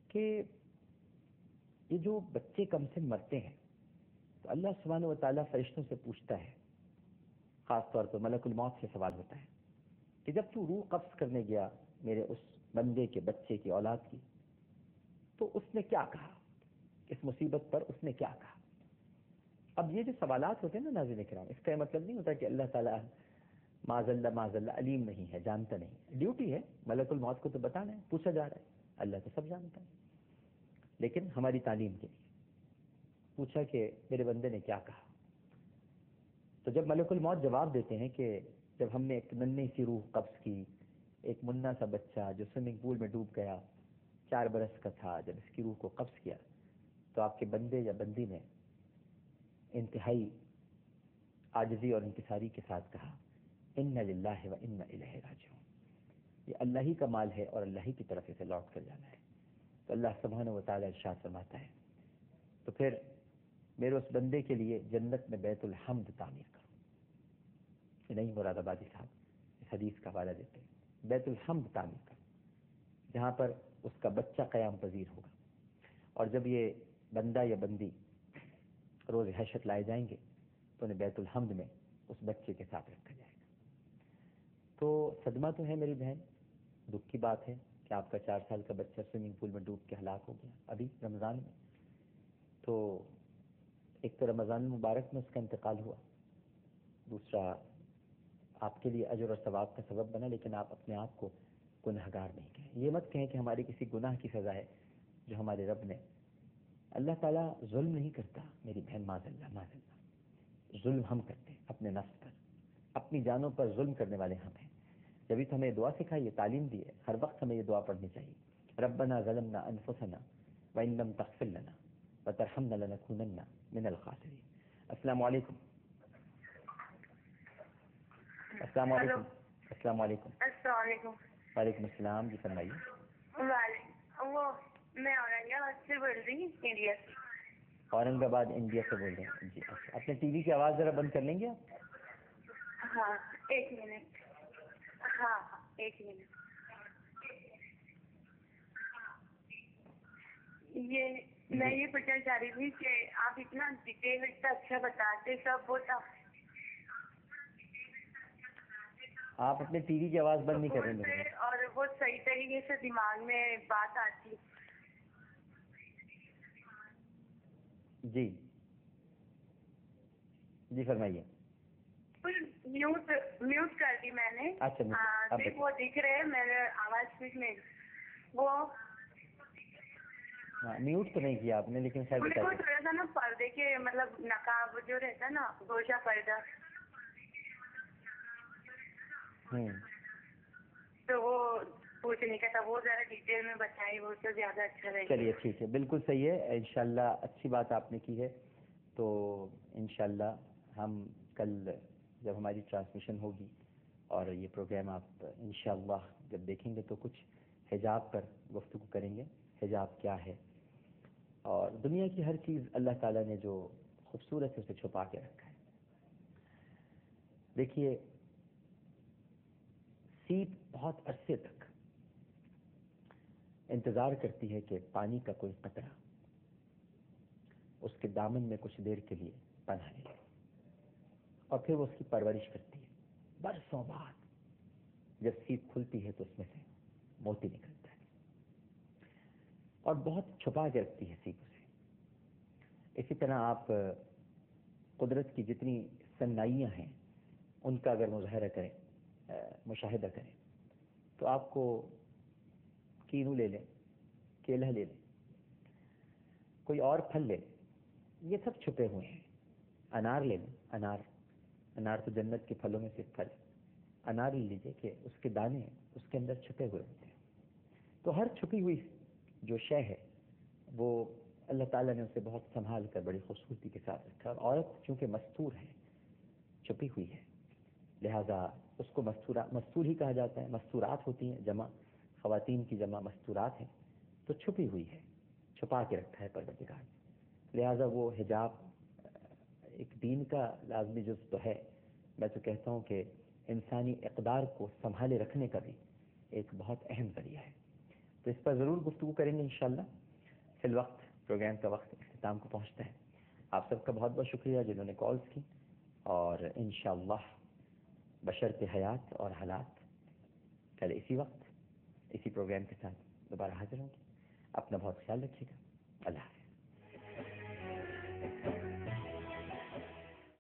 کہ یہ جو بچے کم سے مرتے ہیں تو اللہ سبحانہ و تعالیٰ فرشتوں سے پوچھتا ہے، خاص طور پر ملک الموت سے سوال ہوتا ہے کہ جب تو روح قبض کرنے گیا میرے اس بندے کے بچے کی اولاد کی تو اس نے کیا کہا، اس مصیبت پر اس نے کیا کہا۔ اب یہ جو سوالات ہوتے ہیں نا ناظرین کرام، اس کا یہ مطلب نہیں ہوتا کہ اللہ تعالیٰ معاذ اللہ علیم نہیں ہے، جانتا نہیں، ڈیوٹی ہے ملک الموت کو تو بتانا ہے، پوچھا جا رہا ہے، اللہ تو سب جانتا ہے، لیکن ہماری تعلیم کے لیے پوچھا کہ میرے بندے نے کیا کہا۔ تو جب ملک الموت جواب دیتے ہیں کہ جب ہم نے ایک ننھی سی روح قبض کی، ایک منا سا بچہ جو سوئمنگ پول میں ڈوب گیا 4 برس کا تھا، جب اس کی روح کو قبض کیا تو آپ کے بندے یا بندی نے انتہائی عاجزی اور انکساری کے ساتھ کہا ان للہ و انا الیہ راجعون، یہ اللہ ہی کا مال ہے اور اللہ ہی کی طرف سے لوٹ کر جانا ہے۔ تو اللہ سبحانہ و تعالیٰ ارشاد فرماتا ہے تو پھر میرے اس بندے کے لیے جنت میں بیت الحمد تعمیر کرو۔ یہ نہیں مراد آبادی صاحب اس حدیث کا حوالہ دیتے ہیں، بیت الحمد تعمیر کرو جہاں پر اس کا بچہ قیام پذیر ہوگا، اور جب یہ بندہ یا بندی روز حشر لائے جائیں گے تو انہیں بیت الحمد میں اس بچے کے ساتھ رکھا جائے گا۔ تو صدمہ تو ہے میری بہن، دکھ کی بات ہے کہ آپ کا 4 سال کا بچہ سوئمنگ پول میں ڈوب کے ہلاک ہو گیا ابھی رمضان میں۔ تو ایک تو رمضان المبارک میں اس کا انتقال ہوا، دوسرا آپ کے لیے اجر اور ثواب کا سبب بنا، لیکن آپ اپنے آپ کو گنہگار نہیں کہیں۔ یہ مت کہیں کہ ہماری کسی گناہ کی سزا ہے جو ہمارے رب نے، اللہ تعالیٰ ظلم نہیں کرتا میری بہن، معاذ اللہ، ظلم ہم کرتے ہیں اپنے نفس پر، اپنی جانوں پر ظلم کرنے والے ہم ہیں۔ جبھی تو ہمیں دعا سکھائی ہے، تعلیم دی ہے، ہر وقت ہمیں یہ دعا پڑھنی چاہیے، ربنا ظلمنا انفسنا وان لم تغفر لنا وترحمنا لنکونن من الخاسرین۔ السلام علیکم۔ السلام علیکم۔ السلام علیکم۔ السلام علیکم۔ وعلیکم السلام، جی فرمائیے۔ وہ میں اورنگ آباد سے بول رہی ہوں، انڈیا سے۔ اورنگ آباد انڈیا سے بول رہے ہیں جی، اچھا اپنے ٹی وی کی آواز ذرا بند کر لیں گے آپ؟ ہاں ایک منٹ، ہاں ایک منٹ۔ میں یہ پوچھنا چاہ رہی تھی کہ آپ اتنا ڈیٹیل اتنا اچھا بتاتے سب، وہ آپ اپنے ٹی وی کی آواز بند نہیں کر رہے میرے، اور وہ صحیح طریقے سے دماغ میں بات آتی۔ جی جی فرمائیے۔ میوٹ کر دی میں نے۔ اچھا وہ دکھ رہے ہیں میرے آواز میں، وہ میوٹ تو نہیں کیا آپ نے، لیکن خیر میرے کو تھوڑا سا نا پردے کے مطلب نقاب جو رہتا ہے نا، گوشہ پردہ، تو وہ پوچھنے کا تھا، وہ ذرا ڈیٹیل میں بتائیے، وہ تو زیادہ اچھا رہے گا۔ چلیے ٹھیک ہے، بالکل صحیح ہے، انشاءاللہ اچھی بات آپ نے کی ہے۔ تو انشاءاللہ ہم کل جب ہماری ٹرانسمیشن ہوگی اور یہ پروگرام آپ انشاءاللہ جب دیکھیں گے تو کچھ حجاب پر گفتگو کریں گے، حجاب کیا ہے، اور دنیا کی ہر چیز اللہ تعالیٰ نے جو خوبصورت ہے اسے چھپا کے رکھا ہے۔ دیکھیے سیپ بہت عرصے تک انتظار کرتی ہے کہ پانی کا کوئی قطرہ اس کے دامن میں کچھ دیر کے لیے پناہ لے، اور پھر وہ اس کی پرورش کرتی ہے۔ برسوں بعد جب سیپ کھلتی ہے تو اس میں سے موتی نکلتا ہے، اور بہت چھپا کے رکھتی ہے سیپ اسے۔ اسی طرح آپ قدرت کی جتنی صنائیاں ہیں ان کا اگر مظاہرہ کریں، مشاہدہ کریں، تو آپ کو کینو لے لیں، کیلا لے لیں، کوئی اور پھل لے لیں، یہ سب چھپے ہوئے ہیں۔ انار لے لیں، انار تو جنت کے پھلوں میں سے پھل ہے، انار لے لیجیے کہ اس کے دانے اس کے اندر چھپے ہوئے ہوتے ہیں۔ تو ہر چھپی ہوئی جو شے ہے وہ اللہ تعالیٰ نے اسے بہت سنبھال کر بڑی خوبصورتی کے ساتھ رکھا، اور عورت چونکہ مستور ہے، چھپی ہوئی ہے، لہذا اس کو مستور ہی کہا جاتا ہے۔ مستورات ہوتی ہیں جمع، خواتین کی جمع مستورات ہیں، تو چھپی ہوئی ہے، چھپا کے رکھا ہے پروردگار نے۔ لہذا وہ حجاب ایک دین کا لازمی جز تو ہے، میں تو کہتا ہوں کہ انسانی اقدار کو سنبھالے رکھنے کا بھی ایک بہت اہم ذریعہ ہے۔ تو اس پر ضرور گفتگو کریں گے انشاءاللہ. فی الوقت پروگرام کا وقت اختتام کو پہنچتا ہے. آپ سب کا بہت بہت شکریہ جنہوں نے کالز کی, اور انشاءاللہ بشرط حیات اور حالات کل اسی وقت اسی پروگرام کے ساتھ دوبارہ حاضر ہوں گے. اپنا بہت خیال رکھیے گا. اللہ حافظ.